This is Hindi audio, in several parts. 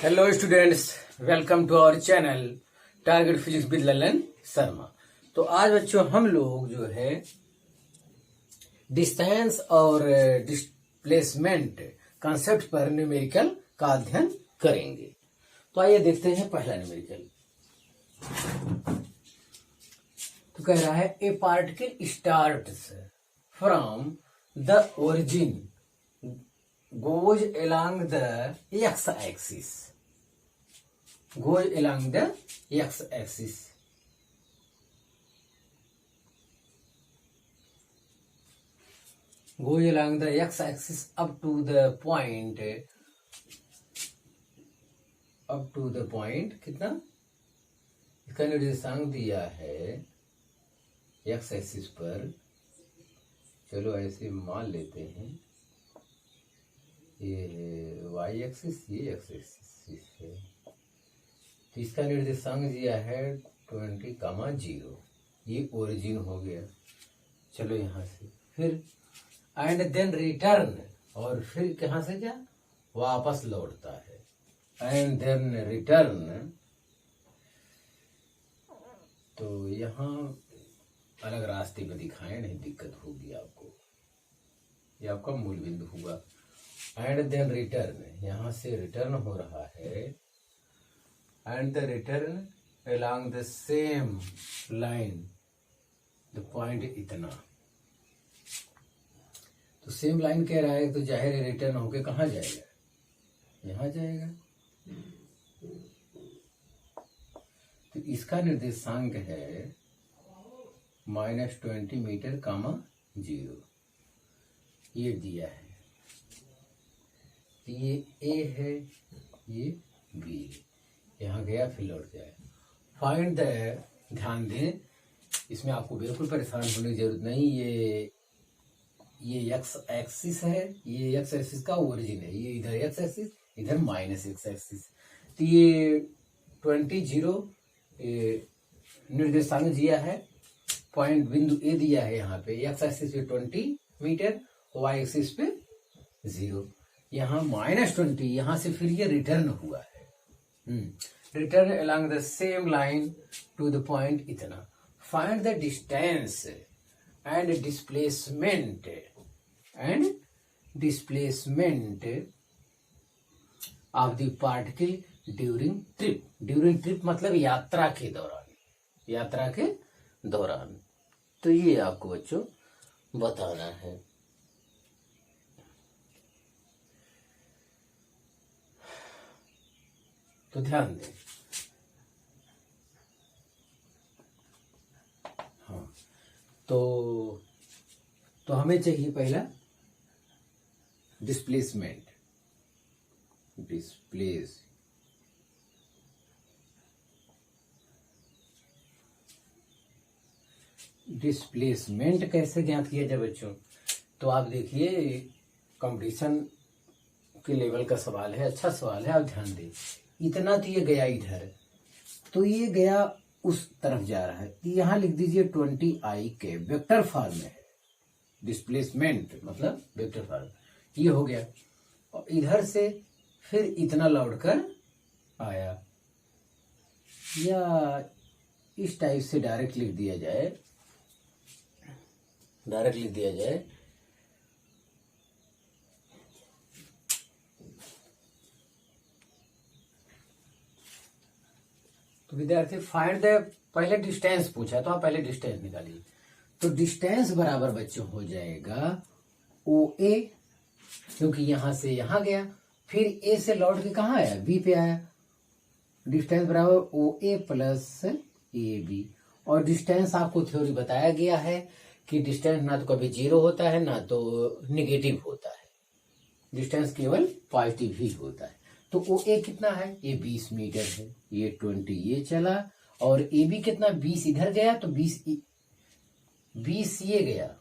Hello students, welcome to our channel target physics with Lalan Sharma. तो आज बच्चों हम लोग जो है डिस्टेंस और डिस्प्लेसमेंट कॉन्सेप्ट पर न्यूमेरिकल का अध्ययन करेंगे। तो आइए देखते हैं पहला न्यूमेरिकल। तो कह रहा है ए particle starts from the origin goes along the x-axis. Goes along the x-axis. Goes along the x-axis up to the point कितना इसका निर्देशांक दिया है x एक्सिस पर। चलो ऐसे मान लेते हैं, ये वाई एक्सिस, ये एक्स एक्सिस है। तो इसका निर्देशांक दिया है 20,0। ये ओरिजिन हो गया। चलो यहाँ से फिर एंड देन रिटर्न, और फिर कहाँ से क्या वापस लौटता है। एंड देन रिटर्न, तो यहाँ अलग रास्ते पे दिखाएं, नहीं दिक्कत होगी आपको। ये आपका मूल बिंदु हुआ। एंड देन रिटर्न, यहां से रिटर्न हो रहा है। And the return along the same line, the point इतना। तो सेम लाइन कह रहा है, तो जाहिर है रिटर्न होके कहाँ जाएगा, यहां जाएगा। तो इसका निर्देशांक है -20 मीटर, 0। ये दिया है। ये ए है, ये बी है, यहाँ गया फिर लौट जाए। फाइंड द, ध्यान दें इसमें आपको बिल्कुल परेशान होने की जरूरत नहीं। ये एक्स एक्सिस है, ये एक्स एक्सिस का ओरिजिन है। ये इधर एक्स एक्सिस, इधर -x एक्सिस। तो ये 20 निर्देशांक दिया है, पॉइंट बिंदु ए दिया है। यहाँ पे एक्स एक्सिस पे 20 मीटर, वाई एक्सिस पे 0। यहाँ -20, यहाँ से फिर ये रिटर्न हुआ है। Return along the same line to the point इतना। Find the distance and displacement of the particle during trip. During trip मतलब यात्रा के दौरान। तो ये आपको बच्चों बताना है। तो ध्यान दें, हाँ, तो हमें चाहिए पहला डिस्प्लेसमेंट। डिस्प्लेसमेंट कैसे ज्ञात किया जाए बच्चों? तो आप देखिए, कंपटीशन के लेवल का सवाल है, अच्छा सवाल है, आप ध्यान दें। इतना तो ये गया इधर, तो ये गया उस तरफ जा रहा है। यहां लिख दीजिए 20i के वेक्टर फॉर्म में है। डिस्प्लेसमेंट मतलब वेक्टर फॉर्म, ये हो गया। और इधर से फिर इतना लौट कर आया, या इस टाइप से डायरेक्ट लिख दिया जाए। तो विद्यार्थी फाइंड द, पहले डिस्टेंस पूछा तो आप पहले डिस्टेंस निकालिए। तो डिस्टेंस बराबर बच्चों हो जाएगा OA, क्योंकि यहां से यहां गया, फिर ए से लौट के कहां आया, बी पे आया। डिस्टेंस बराबर OA प्लस AB। और डिस्टेंस आपको थ्योरी बताया गया है कि डिस्टेंस ना तो कभी 0 होता है, ना तो निगेटिव होता है। डिस्टेंस केवल पॉजिटिव ही होता है। तो OA कितना है, ये 20 मीटर है। ये 20 ये चला, और AB कितना, 20 इधर गया, तो 20 ये गया,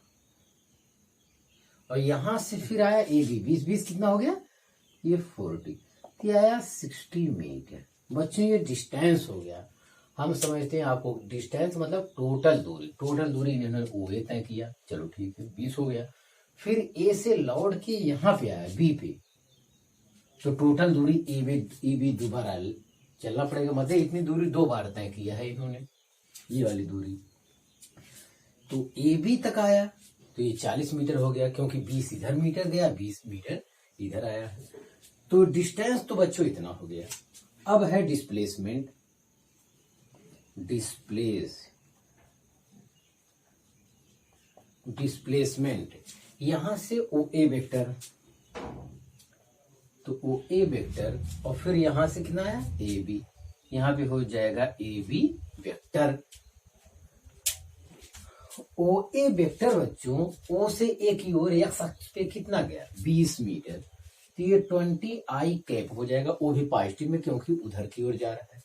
और यहां से फिर आया AB। 20 कितना हो गया, ये 40, ये आया 60 मीटर। बच्चों ये डिस्टेंस हो गया। हम समझते हैं आपको डिस्टेंस मतलब टोटल दूरी इन्होंने OA तय किया। चलो ठीक है, 20 हो गया। फिर A से लौट के यहां पे आया, B पे, तो टोटल दूरी ए बी दोबारा चलना पड़ेगा, मतलब इतनी दूरी 2 बार तय किया है इन्होंने, ये वाली दूरी। तो ए बी तक आया तो ये 40 मीटर हो गया, क्योंकि 20 इधर मीटर गया, 20 मीटर इधर आया है। तो डिस्टेंस तो बच्चों इतना हो गया। अब है डिस्प्लेसमेंट। डिस्प्लेसमेंट यहां से ओ ए वेक्टर, तो ओ ए वेक्टर, और फिर यहां से कितना आया ए बी, यहां पे हो जाएगा A B vector. O A vector बच्चों ओ से ए की ओर एक्स अक्ष पे कितना गया 20 मीटर, तो ये 20 आई कैप हो जाएगा, वो भी पॉजिटिव में क्योंकि उधर की ओर जा रहा है।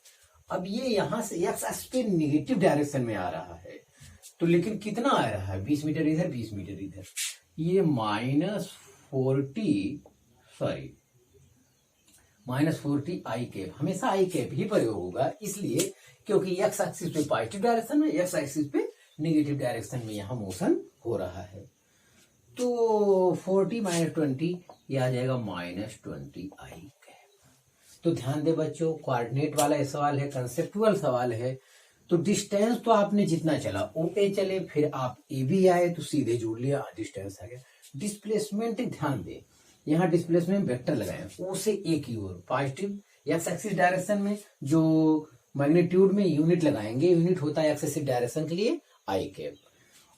अब ये यहां से एक्स अक्ष पे निगेटिव डायरेक्शन में आ रहा है, तो लेकिन कितना आ रहा है 20 मीटर इधर 20 मीटर इधर, ये -40 आई कैप, हमेशा आई कैप ही प्रयोग होगा, इसलिए क्योंकि एक्स एक्सिस पे पॉजिटिव डायरेक्शन में, एक्स एक्सिस पे नेगेटिव डायरेक्शन में यहां मोशन हो रहा है। तो 40 - 20 ये आ जाएगा -20 आई कैप। तो ध्यान दे बच्चों, कोऑर्डिनेट वाला सवाल है, कंसेप्चुअल सवाल है। तो डिस्टेंस तो आपने जितना चला ओ ए चले, फिर आप ए बी आए तो सीधे जोड़ लिया, डिस्टेंस आ गया। डिस्प्लेसमेंट ध्यान दे, यहाँ डिस्प्लेसमेंट वेक्टर लगाए ओ से ए की ओर पॉजिटिव एक्स एक्सिस डायरेक्शन में, जो मैग्नीट्यूड में यूनिट लगाएंगे, यूनिट होता है एक्स एक्सिस डायरेक्शन के लिए आई कैप,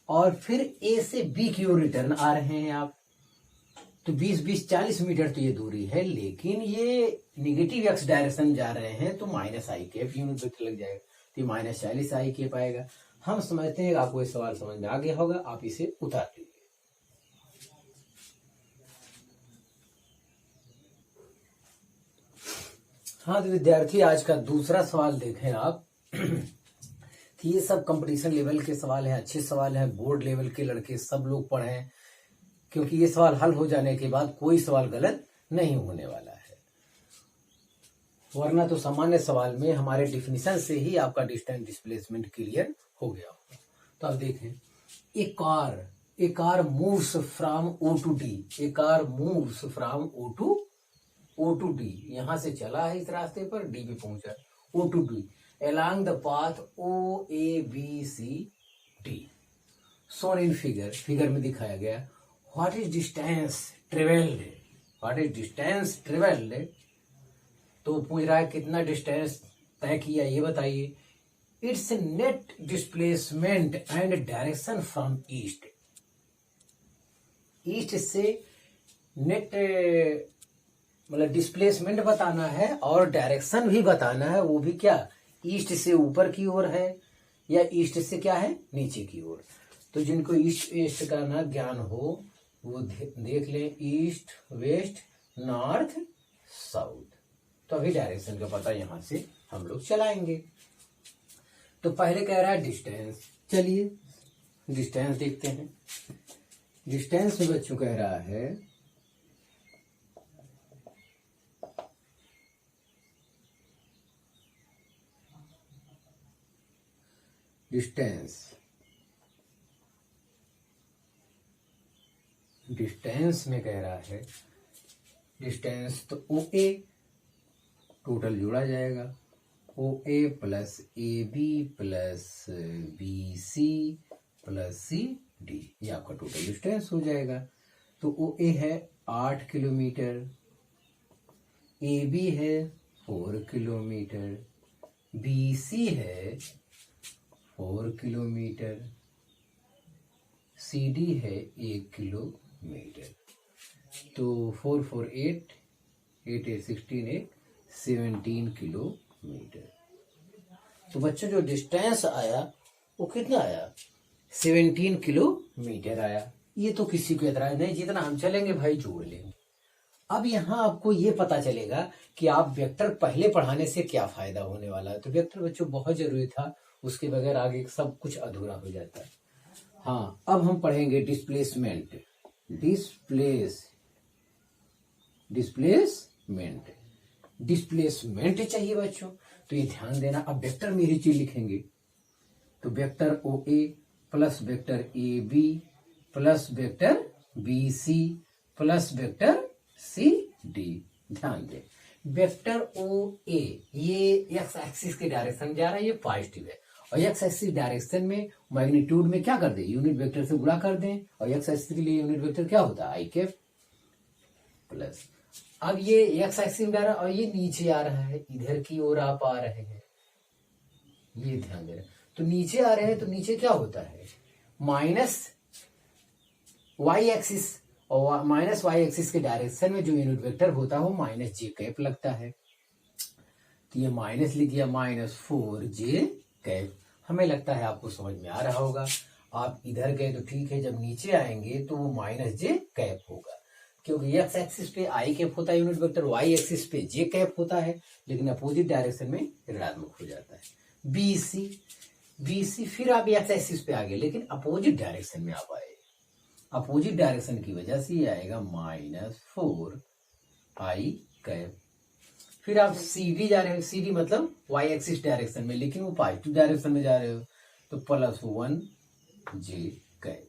और फिर ए से बी की ओर रिटर्न आ रहे हैं आप, तो 20-20-40 मीटर तो ये दूरी है, लेकिन ये निगेटिव एक्स डायरेक्शन जा रहे हैं, तो माइनस आई कैप यूनिट वेक्टर लग जाएगा, तो -40 आई कैप आएगा। हम समझते हैं आपको ये सवाल समझ में आ गया होगा, आप इसे उतार लीजिए। हाँ तो विद्यार्थी, आज का दूसरा सवाल देखें आप। कि ये सब कंपटीशन लेवल के सवाल हैं, अच्छे सवाल हैं, बोर्ड लेवल के लड़के सब लोग पढ़ें, क्योंकि ये सवाल हल हो जाने के बाद कोई सवाल गलत नहीं होने वाला है, वरना तो सामान्य सवाल में हमारे डिफिनीशन से ही आपका डिस्टेंस डिस्प्लेसमेंट क्लियर हो गया होगा। तो अब देखें, a car moves from O to D, a car moves from O to D, यहां से चला है इस रास्ते पर, डी पे पहुंचा, O to D along the path OABCD shown in figure में दिखाया गया। what is distance traveled, तो पूछ रहा है कितना डिस्टेंस तय किया, ये बताइए। It's net displacement and direction from east से नेट मतलब डिस्प्लेसमेंट बताना है और डायरेक्शन भी बताना है, वो भी क्या ईस्ट से ऊपर की ओर है या ईस्ट से क्या है नीचे की ओर। तो जिनको ईस्ट वेस्ट का ना ज्ञान हो वो देख ले, ईस्ट वेस्ट नॉर्थ साउथ, तो अभी डायरेक्शन का पता यहां से हम लोग चलाएंगे। तो पहले कह रहा है डिस्टेंस, चलिए डिस्टेंस देखते हैं। डिस्टेंस में बच्चों कह रहा है डिस्टेंस में कह रहा है डिस्टेंस, तो ओ ए टोटल जोड़ा जाएगा, O A plus A B plus B C plus C D, ये आपका टोटल डिस्टेंस हो जाएगा। तो ओ ए है 8 किलोमीटर, ए बी है 4 किलोमीटर, बी सी है 4 किलोमीटर, सी डी है 1 किलोमीटर। तो 4 4 8 8 8 16 17 किलोमीटर। तो बच्चों जो डिस्टेंस आया वो कितना आया 17 किलोमीटर आया। ये तो किसी को एतराज नहीं, जितना हम चलेंगे भाई जोड़ लेंगे। अब यहाँ आपको ये पता चलेगा कि आप वेक्टर पहले पढ़ाने से क्या फायदा होने वाला है। तो वेक्टर बच्चों बहुत जरूरी था, उसके बगैर आगे सब कुछ अधूरा हो जाता है। हाँ, अब हम पढ़ेंगे डिस्प्लेसमेंट। डिस्प्लेसमेंट चाहिए बच्चों, तो ये ध्यान देना। अब वेक्टर में ही चीज लिखेंगे, तो vector O A plus vector A B plus vector B C plus vector C D, ध्यान दें, वेक्टर ओ ए ये एक्स एक्सिस के डायरेक्शन जा रहा है, ये पॉजिटिव है, और एक्स एक्सिस डायरेक्शन में मैग्नीट्यूड में क्या कर दें, यूनिट वेक्टर से गुणा कर दें, और एक्स एक्सिस के लिए यूनिट वेक्टर क्या होता है, आई कैप प्लस। अब ये एक्स एक्सिस में जा रहा है और ये नीचे आ रहा है, इधर की ओर आप आ रहे हैं, ये ध्यान दे रहे, तो नीचे आ रहे हैं, तो नीचे क्या होता है, माइनस वाई एक्सिस, और माइनस वाई एक्सिस के डायरेक्शन में जो यूनिट वेक्टर होता है वो माइनस जे कैप लगता है, तो ये माइनस लिख दिया, -4 कैप। हमें लगता है आपको समझ में आ रहा होगा। आप इधर गए तो ठीक है, जब नीचे आएंगे तो वो -j कैप होगा, क्योंकि एक्स एक्सिस पे आई कैप होता है यूनिट वेक्टर, वाई एक्सिस पे जे कैप होता है, लेकिन अपोजिट डायरेक्शन में ऋणात्मक हो जाता है। BC फिर आप एक्स एक्सिस पे आ गए, लेकिन अपोजिट डायरेक्शन में आप आए, अपोजिट डायरेक्शन की वजह से ये आएगा -4i कैप। फिर आप CD जा रहे हो, CD मतलब वाई एक्सिस डायरेक्शन में, लेकिन वो पॉजिटिव डायरेक्शन में जा रहे हो, तो +1j कैप।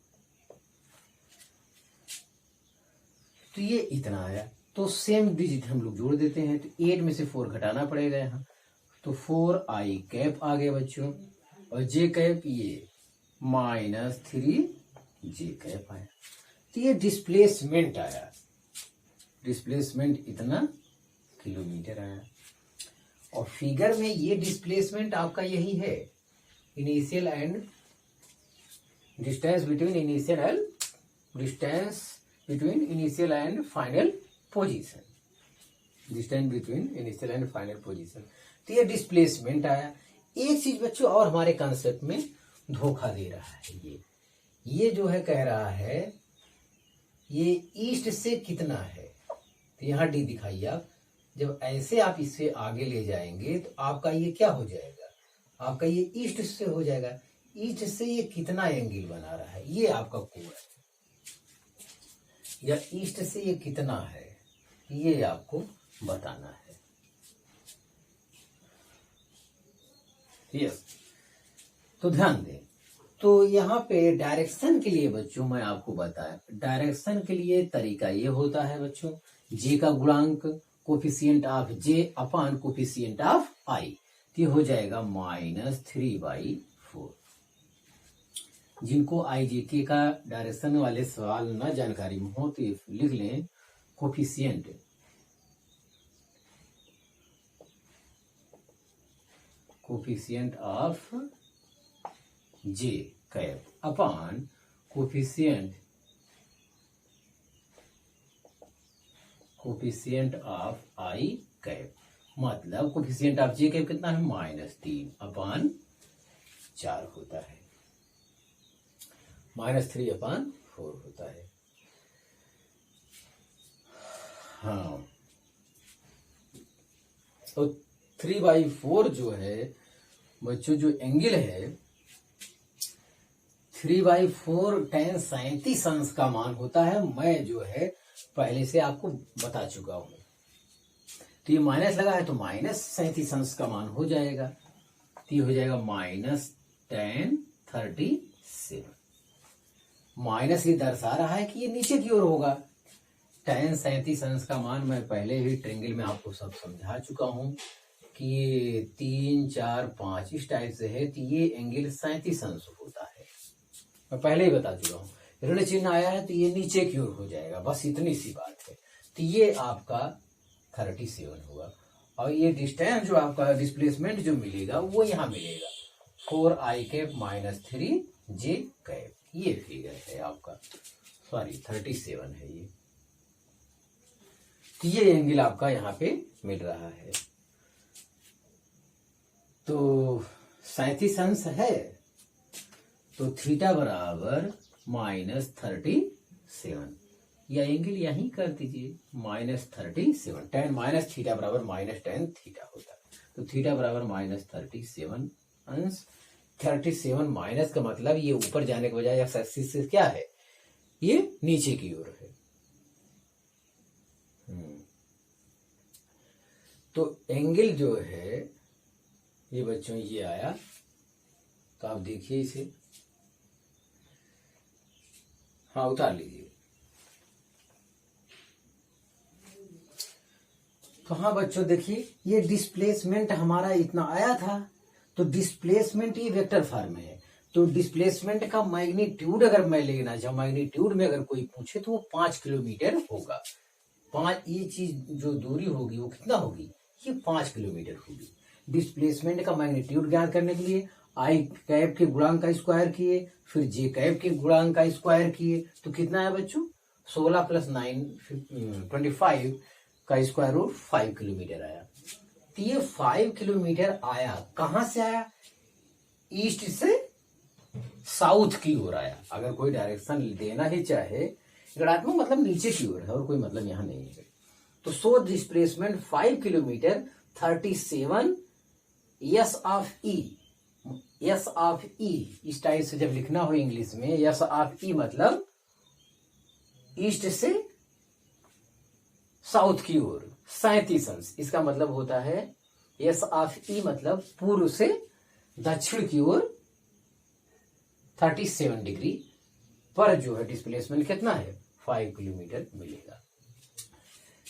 तो ये इतना आया, तो सेम डिजिट हम लोग जोड़ देते हैं, तो 8 में से 4 घटाना पड़ेगा यहाँ, तो 4i कैप आ गए बच्चों, और जे कैप ये -3j कैप आया। तो ये डिस्प्लेसमेंट आया, डिस्प्लेसमेंट इतना किलोमीटर आया, और फिगर में ये डिस्प्लेसमेंट आपका यही है, initial and distance between initial and final position, distance between initial and final position. तो ये डिस्प्लेसमेंट आया। एक चीज बच्चों और हमारे कंसेप्ट में धोखा दे रहा है, ये जो है कह रहा है ये ईस्ट से कितना है, तो यहाँ डी दिखाइए आप, जब ऐसे आप इससे आगे ले जाएंगे तो आपका ये क्या हो जाएगा, आपका ये ईस्ट से हो जाएगा, ईस्ट से ये कितना एंगल बना रहा है, ये आपका कोण है, या ईस्ट से ये कितना है, ये आपको बताना है। यस, तो ध्यान दें, तो यहाँ पे डायरेक्शन के लिए बच्चों मैं आपको बताया, डायरेक्शन के लिए तरीका ये होता है बच्चों, जे का गुणांक coefficient of J upon coefficient of I, तो हो जाएगा -3/4। जिनको IJK का डायरेक्शन वाले सवाल न जानकारी में हो तो लिख लें, coefficient of J cap upon coefficient of I cap, मतलब कोफिशिएंट ऑफ जे कैप कितना है, -3/4 होता है, -3/4 होता है। हाँ, तो 3/4 जो है बच्चों, जो एंगल है 3/4 tan 37 अंश का मान होता है, मैं जो है पहले से आपको बता चुका हूं। तो ये माइनस लगा है तो -37 अंश का मान हो जाएगा, तो ये हो जाएगा -tan 37। माइनस ये दर्शा रहा है कि ये नीचे की ओर होगा, tan 37 अंश का मान मैं पहले ही ट्रेंगल में आपको सब समझा चुका हूं कि ये 3, 4, 5 इस टाइप से है, तो ये एंगल 37 अंश होता है, मैं पहले ही बता चुका हूँ। ऋण चिन्ह आया है तो ये नीचे की ओर हो जाएगा, बस इतनी सी बात है। तो ये आपका 37 होगा, और ये डिस्टेंस जो आपका डिस्प्लेसमेंट जो मिलेगा वो यहाँ मिलेगा 4i कैप -3j कैप, ये फिगर है आपका, सॉरी 37 है ये। तो ये एंगल आपका यहाँ पे मिल रहा है, तो 37 अंश है, तो थीटा बराबर -37, या एंगल यहीं कर दीजिए -37, tan माइनस थीटा बराबर -tan थीटा होता है, तो थीटा बराबर -37 अंश। 37 माइनस का मतलब ये ऊपर जाने के बजाय एक्स एक्सिस से क्या है, ये नीचे की ओर है। तो एंगल जो है ये बच्चों ये आया, तो आप देखिए इसे, हाँ उतार लीजिए। तो हाँ बच्चों देखिए, ये डिस्प्लेसमेंट हमारा इतना आया था, तो डिस्प्लेसमेंट ये वेक्टर फॉर्म है। तो डिस्प्लेसमेंट का मैग्नीट्यूड अगर मैं लेना चाहूँ, मैग्नीट्यूड में अगर कोई पूछे तो वो 5 किलोमीटर होगा। 5, ये चीज जो दूरी होगी वो कितना होगी, ये 5 किलोमीटर होगी। डिस्प्लेसमेंट का मैग्नीट्यूड ज्ञात करने के लिए आई कैप के गुणांक का स्क्वायर किए, फिर जे कैप के गुणांक का स्क्वायर किए, तो कितना है बच्चों, 16 + 9 25 का स्क्वायर रूट 5 किलोमीटर आया। तो ये 5 किलोमीटर आया, कहां से आया, ईस्ट से साउथ की ओर आया। अगर कोई डायरेक्शन देना ही चाहे, ऋणात्मक मतलब नीचे की ओर है और कोई मतलब यहां नहीं है। तो so displacement 5 kilometre 37 S of E. S of E इस टाइप से जब लिखना हो इंग्लिश में, एस ऑफ ई मतलब ईस्ट से साउथ की ओर 37 अंश, इसका मतलब होता है एस ऑफ ई मतलब पूर्व से दक्षिण की ओर 37 डिग्री पर जो है डिस्प्लेसमेंट कितना है, 5 किलोमीटर मिलेगा।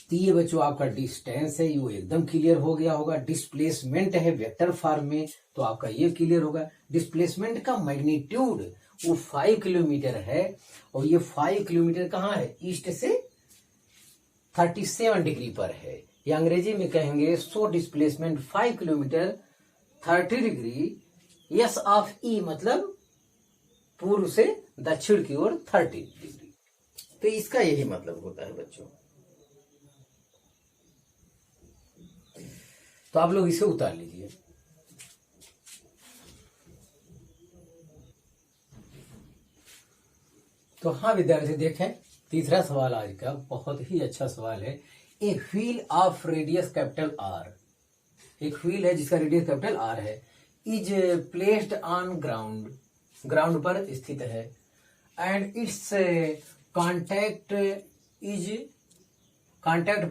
तो ये बच्चों आपका डिस्टेंस है, ये एकदम क्लियर हो गया होगा। डिस्प्लेसमेंट है वेक्टर फॉर्म में, तो आपका ये क्लियर होगा। डिस्प्लेसमेंट का मैग्नीट्यूड वो 5 किलोमीटर है, और ये 5 किलोमीटर कहाँ है, ईस्ट से 37 डिग्री पर है। ये अंग्रेजी में कहेंगे so displacement 5 kilometre 30 degree S of E मतलब पूर्व से दक्षिण की ओर 30 डिग्री। तो इसका यही मतलब होता है बच्चों। तो आप लोग इसे उतार लीजिए। तो हाँ विद्यार्थी देखें, तीसरा सवाल आज का बहुत ही अच्छा सवाल है। A wheel of radius capital R, एक व्हील है जिसका रेडियस कैपिटल आर है, is placed on ground, ground पर स्थित है, and it's contact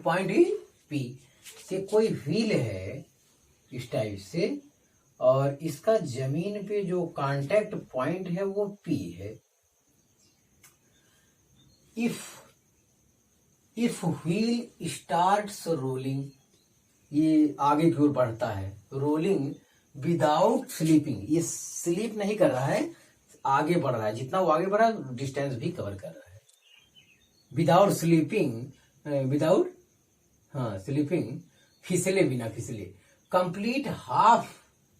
point is P. से कोई व्हील है इस टाइप से, और इसका जमीन पे जो कांटेक्ट पॉइंट है वो पी है। इफ व्हील स्टार्ट्स रोलिंग, ये आगे की ओर बढ़ता है, रोलिंग विदाउट स्लीपिंग, ये स्लीप नहीं कर रहा है, आगे बढ़ रहा है, जितना वो आगे बढ़ रहा है डिस्टेंस भी कवर कर रहा है। विदाउट स्लीपिंग, विदाउट स्लीपिंग, फिसले बिना फिसले, कंप्लीट हाफ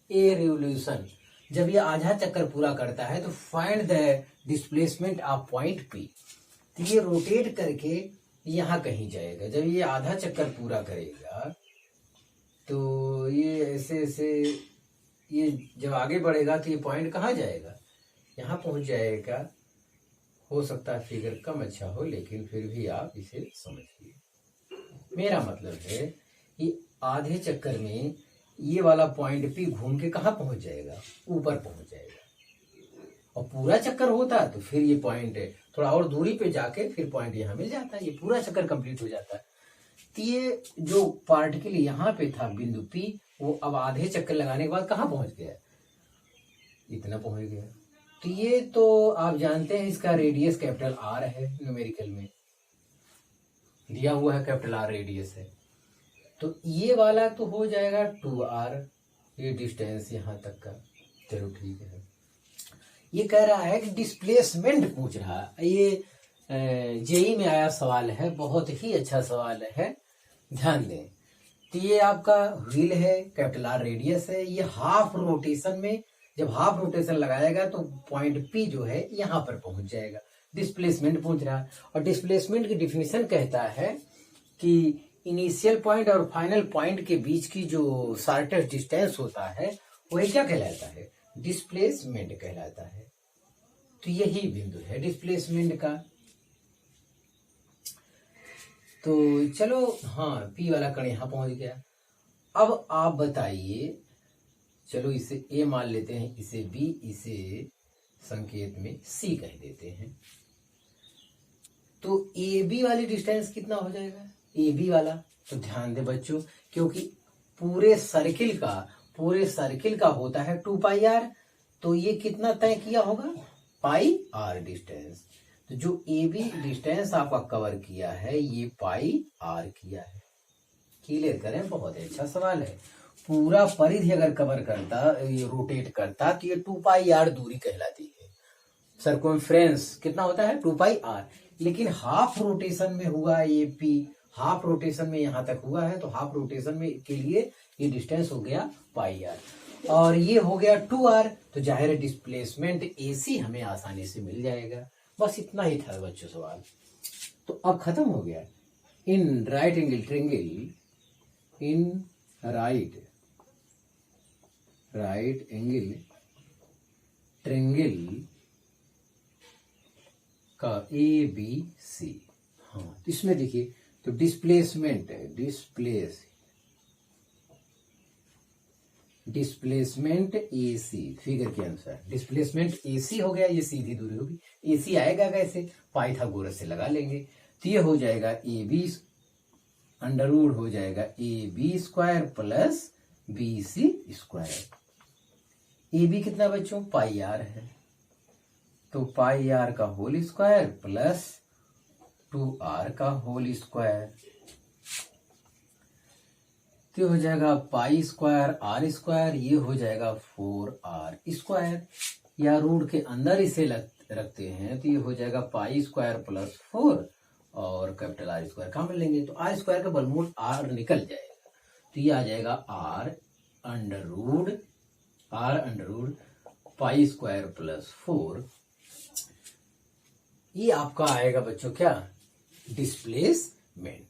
ए रिवोल्यूशन, जब ये आधा चक्कर पूरा करता है तो find the displacement of point P. तो ये रोटेट करके यहां कहीं जाएगा, जब ये आधा चक्कर पूरा करेगा तो ये ऐसे ऐसे ये जब आगे बढ़ेगा तो ये पॉइंट कहाँ जाएगा, यहाँ पहुंच जाएगा। हो सकता है फिगर कम अच्छा हो, लेकिन फिर भी आप इसे समझिए। मेरा मतलब है कि आधे चक्कर में ये वाला पॉइंट पी घूम के कहाँ पहुंच जाएगा, ऊपर पहुंच जाएगा। और पूरा चक्कर होता तो फिर ये पॉइंट थोड़ा और दूरी पे जाके फिर पॉइंट यहाँ मिल जाता है, ये पूरा चक्कर कंप्लीट हो जाता है। तो ये जो पार्टिकल यहाँ पे था बिंदु पी, वो अब आधे चक्कर लगाने के बाद कहाँ पहुंच गया, इतना पहुंच गया। तो ये तो आप जानते हैं इसका रेडियस कैपिटल आर है, न्यूमेरिकल में दिया हुआ है कैपिटल आर रेडियस है। तो ये वाला तो हो जाएगा 2r, ये डिस्टेंस यहाँ तक का, चलो ठीक है। ये कह रहा है कि डिस्प्लेसमेंट पूछ रहा है, ये जेई में आया सवाल है, बहुत ही अच्छा सवाल है, ध्यान दें। तो ये आपका व्हील है, कैपिटल आर रेडियस है, ये हाफ रोटेशन में जब हाफ रोटेशन लगाएगा तो पॉइंट पी जो है यहाँ पर पहुंच जाएगा। डिस्प्लेसमेंट पूछ रहा है, और डिस्प्लेसमेंट की डिफिनेशन कहता है कि इनिशियल पॉइंट और फाइनल पॉइंट के बीच की जो शॉर्टेस्ट डिस्टेंस होता है वही क्या कहलाता है, डिस्प्लेसमेंट कहलाता है। तो यही बिंदु है डिस्प्लेसमेंट का। तो चलो हाँ, पी वाला कण यहां पहुंच गया। अब आप बताइए, चलो इसे ए मान लेते हैं, इसे बी, इसे संकेत में सी कह देते हैं। तो ए बी वाली डिस्टेंस कितना हो जाएगा, ए बी वाला, तो ध्यान दे बच्चों, क्योंकि पूरे सर्किल का होता है 2πr, तो ये कितना तय किया होगा, πr डिस्टेंस। तो जो ए बी डिस्टेंस आपका कवर किया है ये πr किया है। क्लियर करें, बहुत ही अच्छा सवाल है। पूरा परिधि अगर कवर करता, ये रोटेट करता, तो ये 2πr दूरी कहलाती है। सर्कमफ्रेंस कितना होता है 2πr, लेकिन हाफ रोटेशन में हुआ ये p, हाफ रोटेशन में यहां तक हुआ है, तो हाफ रोटेशन में के लिए ये डिस्टेंस हो गया πr, और ये हो गया 2r, तो जाहिर है डिस्प्लेसमेंट AC हमें आसानी से मिल जाएगा। बस इतना ही था बच्चों सवाल, तो अब खत्म हो गया। In right angle triangle, in right angle triangle का ABC, हाँ तो इसमें देखिए, तो डिस्प्लेसमेंट AC फिगर के अनुसार डिस्प्लेसमेंट AC हो गया, ये सीधी दूरी होगी। AC आएगा कैसे, पाइथागोरस से लगा लेंगे, तो ये हो जाएगा AB अंडरवुड हो जाएगा AB square plus BC square. AB कितना बच्चों πr है, तो πr का होल स्क्वायर प्लस 2r का होल स्क्वायर, तो हो जाएगा पाई स्क्वायर r स्क्वायर, ये हो जाएगा 4r स्क्वायर, या रूट के अंदर इसे रखते हैं तो ये हो जाएगा पाई स्क्वायर प्लस 4 और कैपिटल R स्क्वायर कहाँ लेंगे, तो R स्क्वायर का बलमूल R निकल जाएगा, तो ये आ जाएगा R under root pi square plus 4, ये आपका आएगा बच्चों क्या, डिस्प्लेसमेंट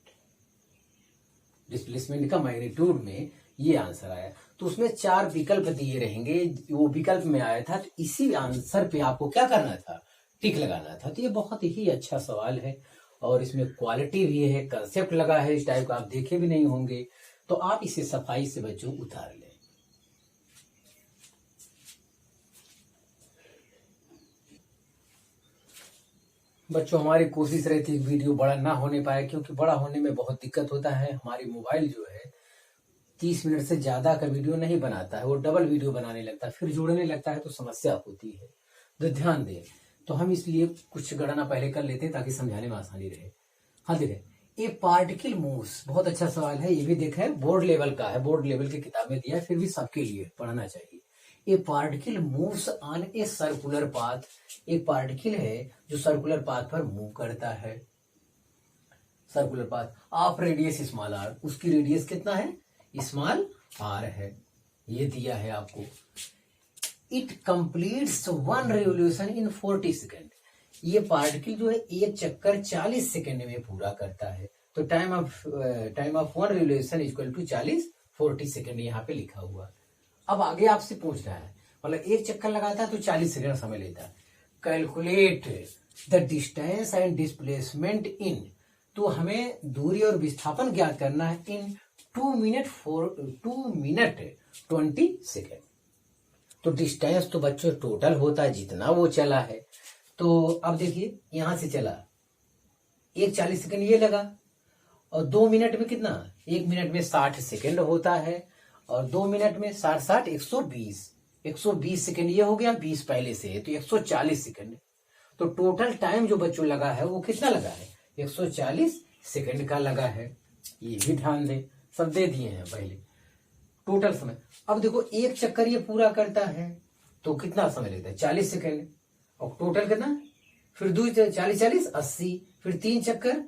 का मैग्नीट्यूड में ये आंसर आया। तो उसमें 4 विकल्प दिए रहेंगे, वो विकल्प में आया था, तो इसी आंसर पे आपको क्या करना था, टिक लगाना था। तो ये बहुत ही अच्छा सवाल है, और इसमें क्वालिटी भी है, कंसेप्ट लगा है, इस टाइप का आप देखे भी नहीं होंगे, तो आप इसे सफाई से बच्चों उतार लें। बच्चों हमारी कोशिश रहती है वीडियो बड़ा ना होने पाए, क्योंकि बड़ा होने में बहुत दिक्कत होता है। हमारी मोबाइल जो है 30 मिनट से ज्यादा का वीडियो नहीं बनाता है, वो डबल वीडियो बनाने लगता है, फिर जोड़ने लगता है, तो समस्या होती है, तो ध्यान दें। तो हम इसलिए कुछ गणना पहले कर लेते हैं ताकि समझाने में आसानी रहे। हाँ देखें, ए पार्टिकल मूव्स, बहुत अच्छा सवाल है, ये भी देखें बोर्ड लेवल का है, बोर्ड लेवल की किताब में दिया है, फिर भी सबके लिए पढ़ना चाहिए। ए particle moves on a circular path, एक पार्टिकल है जो सर्कुलर पाथ पर मूव करता है, circular path of radius small r, उसकी रेडियस कितना है, स्मॉल r है, ये दिया है आपको। It completes 1 revolution in 40 second, ये पार्टिकल जो है एक चक्कर 40 सेकेंड में पूरा करता है, तो time of 1 revolution equal to 40 second यहाँ पे लिखा हुआ। अब आगे आपसे पूछ रहा है, मतलब एक चक्कर लगाता है तो 40 सेकेंड समय लेता है। Calculate the distance and displacement in, तो हमें दूरी और विस्थापन ज्ञात करना है इन 2 मिनट 20 सेकेंड। तो डिस्टेंस तो बच्चों टोटल होता है जितना वो चला है, तो अब देखिए यहां से चला, एक 40 सेकेंड ये लगा, और 2 मिनट में कितना, 1 मिनट में 60 सेकेंड होता है, और 2 मिनट में 60 120 सेकेंड ये हो गया, 20 पहले से है तो 140 सेकेंड। तो टोटल टाइम जो बच्चों लगा है वो कितना लगा है, 140 सेकेंड का लगा है, ये भी ध्यान दें, सब दे दिए हैं पहले टोटल समय। अब देखो एक चक्कर ये पूरा करता है तो कितना समय लेता है, 40 सेकेंड, और टोटल कितना, फिर 2 40 80, फिर 3 चक्कर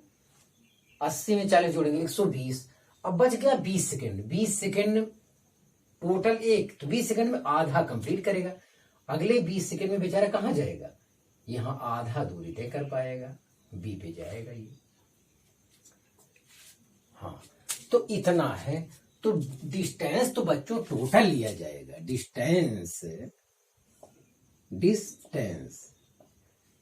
80 में 40 जोड़ेंगे 120, अब बच गया 20 सेकेंड। 20 सेकेंड टोटल एक, तो 20 सेकंड में आधा कंप्लीट करेगा, अगले 20 सेकंड में बेचारा कहां जाएगा, यहां आधा दूरी तय कर पाएगा, बी पे जाएगा ये। हाँ तो इतना है, तो डिस्टेंस तो बच्चों टोटल लिया जाएगा,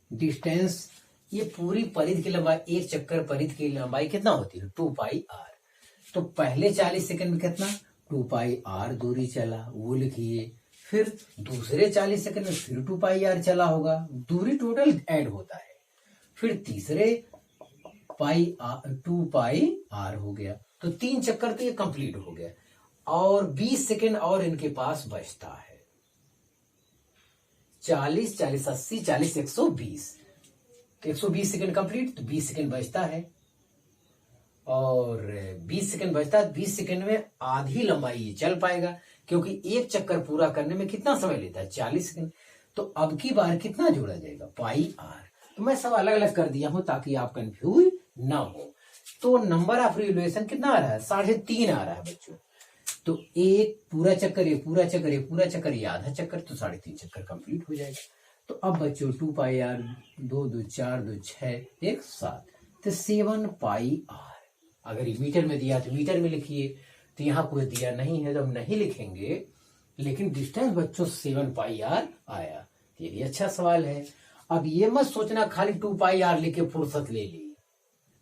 डिस्टेंस ये पूरी परिधि की लंबाई, एक चक्कर परिधि की लंबाई कितना होती है 2πr, तो पहले 40 सेकंड में कितना 2πr दूरी चला वो लिखिए, फिर दूसरे 40 सेकंड में फिर 2πr चला होगा, दूरी टोटल ऐड होता है, फिर तीसरे 2πr हो गया, तो 3 चक्कर तो ये कंप्लीट हो गया, और 20 सेकंड और इनके पास बचता है, 40 80 40 120 सेकंड कंप्लीट, तो 20 सेकंड बचता है, और 20 सेकंड बचता है। 20 सेकंड में आधी लंबाई ये चल पाएगा, क्योंकि एक चक्कर पूरा करने में कितना समय लेता है, 40 सेकंड। तो अब की बार कितना जोड़ा जाएगा, पाई आर। तो मैं सब अलग अलग कर दिया हूं ताकि आप कंफ्यूज ना हो। तो नंबर ऑफ रिवोल्यूशन कितना आ रहा है, 3.5 आ रहा है बच्चों। तो एक पूरा चक्कर, ये पूरा चक्कर, ये पूरा चक्कर, ये आधा चक्कर, तो 3.5 चक्कर कंप्लीट हो जाएगा। तो अब बच्चों 2 पाई आर, 2 2 4 2 6 1 7, तो 7 पाई आर। अगर ये मीटर में दिया तो मीटर में लिखिए, तो यहाँ कुछ दिया नहीं है तो हम नहीं लिखेंगे, लेकिन डिस्टेंस बच्चों 7 पाई आर आया। ये भी अच्छा सवाल है। अब ये मत सोचना खाली 2 पाई आर लेके फुर्सत ले ली,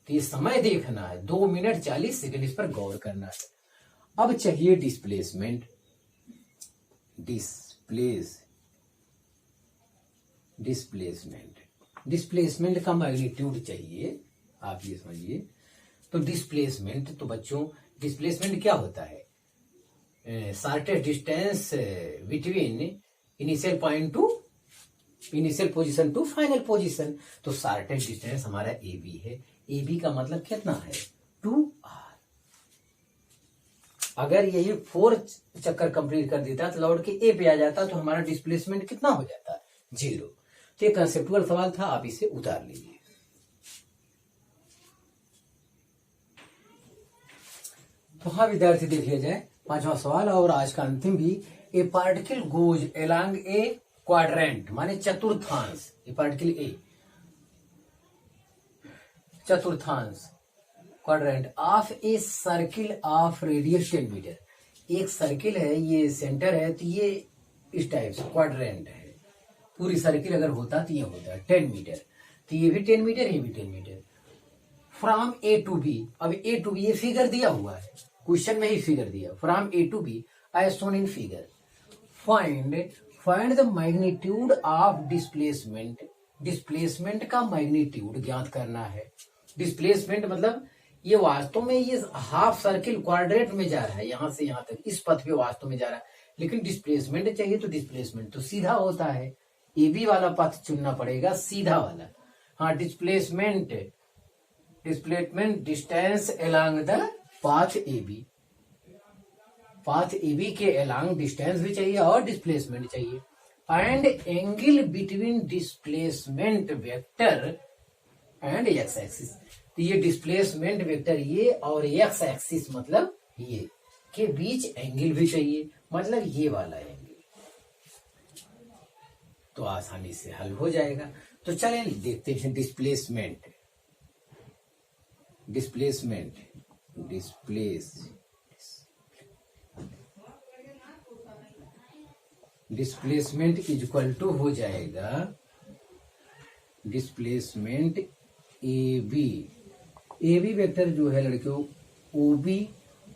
तो ये समय देखना है, 2 मिनट 40 सेकंड, इस पर गौर करना है। अब चाहिए डिस्प्लेसमेंट। डिस्प्लेसमेंट का मैग्नीट्यूड चाहिए, आप ये समझिए। तो डिस्प्लेसमेंट, तो बच्चों डिस्प्लेसमेंट क्या होता है, shortest distance between initial point to initial position to final position. तो शॉर्टेस्ट डिस्टेंस हमारा ए बी है। ए बी का मतलब कितना है, 2r। अगर यही 4 चक्कर कंप्लीट कर देता तो लौट के ए पे आ जाता, तो हमारा डिस्प्लेसमेंट कितना हो जाता, 0। तो ये कंसेप्चुअल सवाल था, आप इसे उतार लीजिए। तो हाँ विद्यार्थी, देखिए जाए 5वां सवाल और आज का अंतिम भी। A particle goes along a quadrant, माने चतुर्थांश। ए पार्टिकल ए चतुर्थांश quadrant of a circle of radius 10 metre. एक सर्किल है, ये सेंटर है, तो ये इस टाइप से क्वाड्रेंट है। पूरी सर्किल अगर होता तो ये होता है 10 मीटर, तो ये भी 10 मीटर, ये भी 10 metre. From A to B, अब ए टू बी ये फिगर दिया हुआ है, क्वेश्चन में ही फिगर दिया, from A to B as shown in figure. Find the magnitude of displacement. Displacement का मैग्नीट्यूड ज्ञात करना है। डिस्प्लेसमेंट मतलब ये वास्तव में ये हाफ सर्किल क्वाड्रेंट में जा रहा है, यहां से यहां तक, इस पथ पे वास्तव में जा रहा है, लेकिन डिस्प्लेसमेंट चाहिए तो डिस्प्लेसमेंट तो सीधा होता है, ए बी वाला पथ चुनना पड़ेगा, सीधा वाला। हाँ, displacement distance along the path A B. Path A B के अलोंग डिस्टेंस भी चाहिए और डिस्प्लेसमेंट चाहिए। Find angle between displacement vector and X axis. तो ये डिस्प्लेसमेंट वेक्टर ये और एक्स एक्सिस मतलब ये के बीच एंगल भी चाहिए, मतलब ये वाला एंगल, तो आसानी से हल हो जाएगा। तो चलें देखते हैं डिस्प्लेसमेंट इज इक्वल टू हो जाएगा डिस्प्लेसमेंट ए बी वेक्टर जो है लड़कियों, O B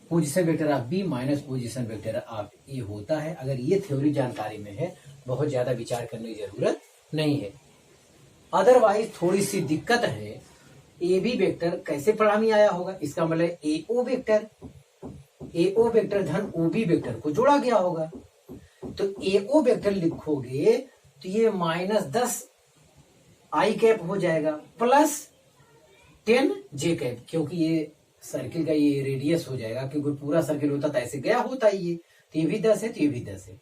position vector of B minus position vector of A होता है। अगर ये थ्योरी जानकारी में है, बहुत ज्यादा विचार करने की जरूरत नहीं है। अदरवाइज थोड़ी सी दिक्कत है। ए बी वेक्टर कैसे परिणामी आया होगा, इसका मतलब ए ओ वेक्टर धन ओ बी वेक्टर को जोड़ा गया होगा। तो ए ओ वेक्टर लिखोगे तो ये -10 आई कैप हो जाएगा प्लस 10 जे कैप, क्योंकि ये सर्किल का ये रेडियस हो जाएगा, क्योंकि पूरा सर्किल होता तो ऐसे गया होता ये, तो ये भी 10 है, तो ये भी 10 है,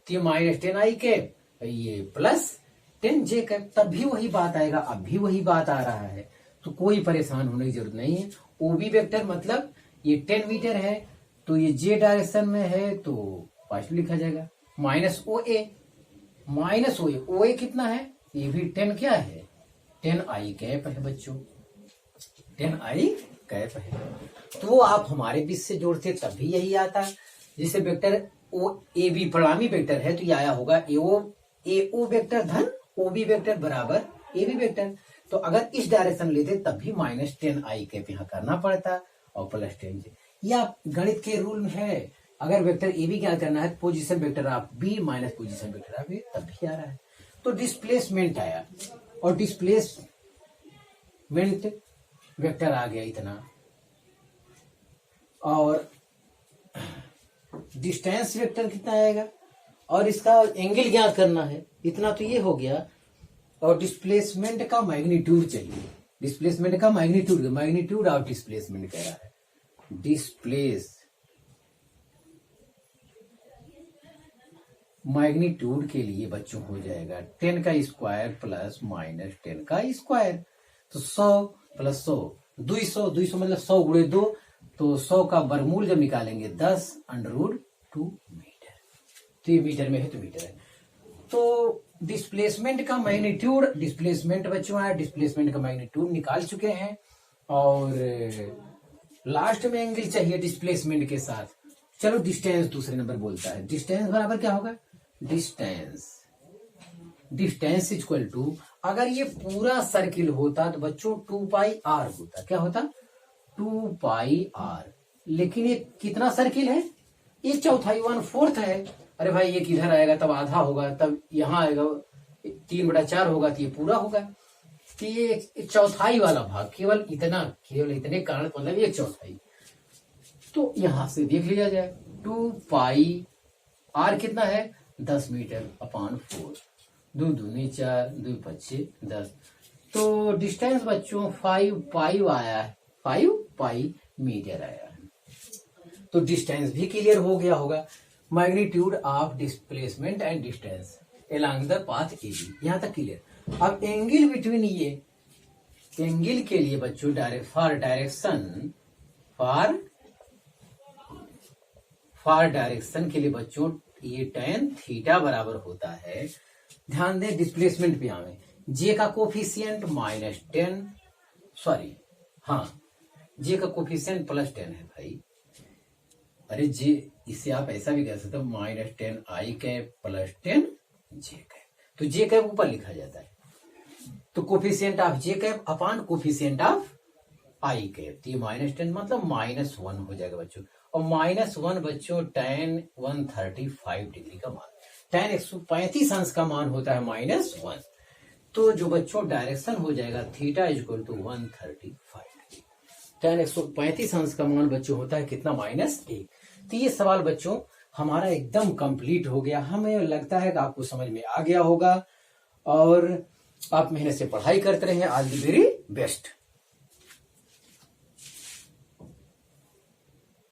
तो ये -10 आई कैप, ये प्लस 10 जे कैप, तब भी वही बात आएगा, अब भी वही बात आ रहा है, तो कोई परेशान होने की जरूरत नहीं है। ओबी वेक्टर मतलब ये 10 मीटर है, तो ये जे डायरेक्शन में है, तो पॉजिटिव लिखा जाएगा। माइनस ओ ए कितना है, ये भी 10 क्या है, 10 आई कैप है बच्चों, 10 आई कैप है। तो आप हमारे बीच से जोड़ते तब भी यही आता, जिसे वेक्टर ओ ए बी परिणामी वेक्टर है, तो ये आया होगा ए ओ वेक्टर धन ओ बी वेक्टर बराबर ए बी वेक्टर। तो अगर इस डायरेक्शन लेते तब भी -10 आई कैप यहाँ करना पड़ता और प्लस 10 जे। या गणित के रूल में है, अगर वेक्टर ए बी क्या करना है, position vector of B minus position vector of A, तब भी आ रहा है। तो डिस्प्लेसमेंट आया और डिस्प्लेसमेंट वेक्टर आ गया इतना, और डिस्टेंस वेक्टर कितना आएगा, और इसका एंगल ज्ञात करना है, इतना तो ये हो गया, और डिस्प्लेसमेंट का मैग्नीट्यूड चाहिए। डिस्प्लेसमेंट का मैग्नीट्यूड ऑफ डिस्प्लेसमेंट कह रहा है। मैग्नीट्यूड के लिए बच्चों हो जाएगा 10 का स्क्वायर प्लस माइनस 10 का स्क्वायर। तो 100 प्लस 100 200 मतलब 100 गुणे 2, तो 100 का वर्गमूल जब निकालेंगे 10 √2 मीटर। तो ये मीटर में है तो मीटर है। तो डिस्प्लेसमेंट का मैग्नीट्यूड, डिस्प्लेसमेंट बच्चों है, डिस्प्लेसमेंट का मैग्नीट्यूड निकाल चुके हैं और लास्ट में एंगल चाहिए डिस्प्लेसमेंट के साथ। चलो डिस्टेंस दूसरे नंबर बोलता है। डिस्टेंस बराबर क्या होगा? डिस्टेंस इक्वल टू, अगर ये पूरा सर्किल होता तो बच्चों 2πr होता। क्या होता? 2πr। लेकिन ये कितना सर्किल है? 1/4 1/4 है। अरे भाई ये किधर आएगा? तब आधा होगा, तब यहाँ आएगा 3/4 होगा, तो ये पूरा होगा। तो ये 1/4 वाला भाग केवल इतने कारण मतलब 1/4। तो यहां से देख लिया जाए 2πr कितना है? 10 मीटर अपॉन 4। 2 दूनी 4, 2 5 10। तो डिस्टेंस बच्चों 5π आया है, 5π मीटर आया है। तो डिस्टेंस भी क्लियर हो गया होगा। Magnitude of displacement and distance along the path AB, यहां तक क्लियर। अब एंगल बिटवीन ये एंगल के लिए बच्चों फॉर डायरेक्शन के लिए बच्चों ये tan थीटा बराबर होता है। ध्यान दें डिस्प्लेसमेंट पे आवे, जे का कोफिशियंट -10, सॉरी हाँ जे का कोफिशियंट +10 है भाई। अरे जे, इसे आप ऐसा भी कह सकते हो -10i कैप +10 जे कैप। तो जे कैप ऊपर लिखा जाता है, तो coefficient of J cap upon coefficient of I cap. तो ये -10 मतलब -1 हो जाएगा बच्चों। और -1 बच्चों tan 135 डिग्री का मान, tan 135 अंश का मान होता है -1। तो जो बच्चों डायरेक्शन हो जाएगा theta equal to 135 degree. tan 135 अंश का मान बच्चों होता है कितना? -1। तो ये सवाल बच्चों हमारा एकदम कंप्लीट हो गया। हमें लगता है कि आपको समझ में आ गया होगा और आप मेहनत से पढ़ाई करते रहे। All the very best.